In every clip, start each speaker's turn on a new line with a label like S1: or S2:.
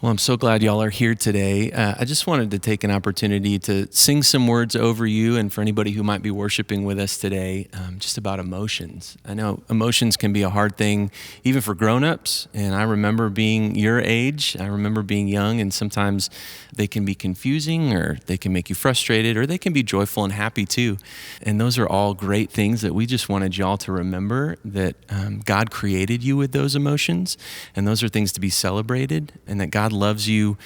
S1: Well, I'm so glad y'all are here today. I just wanted to take an opportunity to sing some words over you and for anybody who might be worshiping with us today, just about emotions. I know emotions can be a hard thing, even for grown-ups, and I remember being your age. I remember being young, and sometimes they can be confusing, or they can make you frustrated, or they can be joyful and happy too. And those are all great things that we just wanted y'all to remember, that God created you with those emotions, and those are things to be celebrated, and that God loves you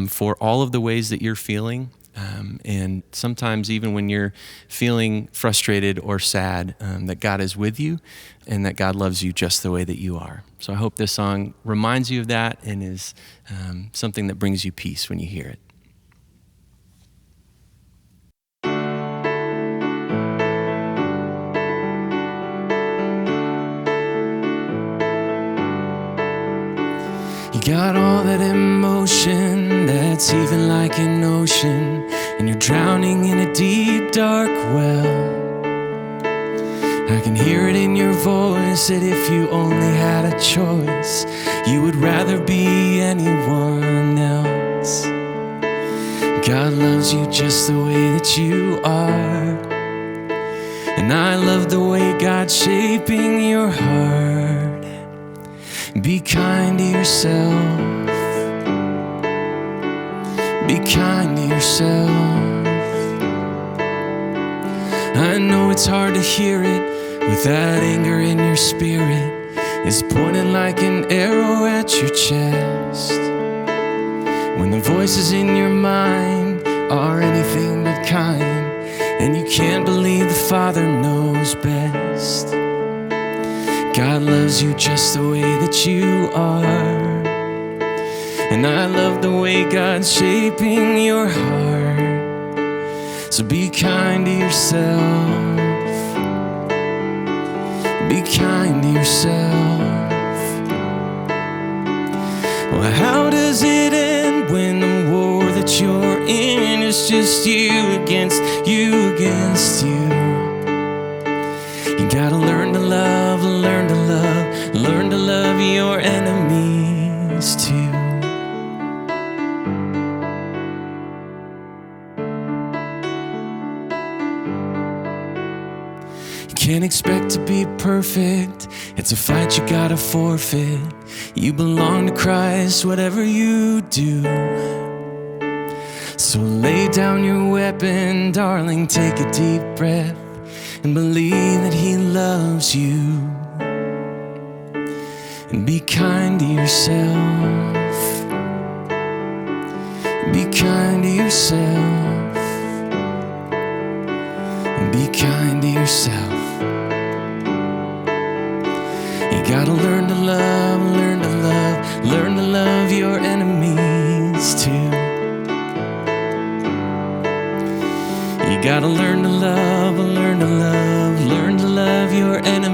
S1: for all of the ways that you're feeling. And sometimes even when you're feeling frustrated or sad, that God is with you and that God loves you just the way that you are. So I hope this song reminds you of that and is something that brings you peace when you hear it. You got all that emotion that's even like an ocean, and you're drowning in a deep, dark well. I can hear it in your voice that if you only had a choice, you would rather be anyone else. God loves you just the way that you are, and I love the way God's shaping your heart. Be kind to yourself. Be kind to yourself. I know it's hard to hear it with that anger in your spirit. It's pointed like an arrow at your chest. When the voices in your mind are anything but kind, and you can't believe the Father knows best. God loves you just the way that you are, and I love the way God's shaping your heart. So be kind to yourself. Be kind to yourself. Well, how does it end when the war that you're in is just you against you against you? You gotta learn to love, learn to love, learn to love your enemies too. You can't expect to be perfect. It's a fight you gotta forfeit. You belong to Christ, whatever you do. So lay down your weapon, darling, take a deep breath and believe that He loves you. And be kind to yourself. Be kind to yourself. And be kind to yourself. You gotta learn to love, learn to love, learn to love your enemies too. You gotta learn to love, learn to love, learn to love your enemies.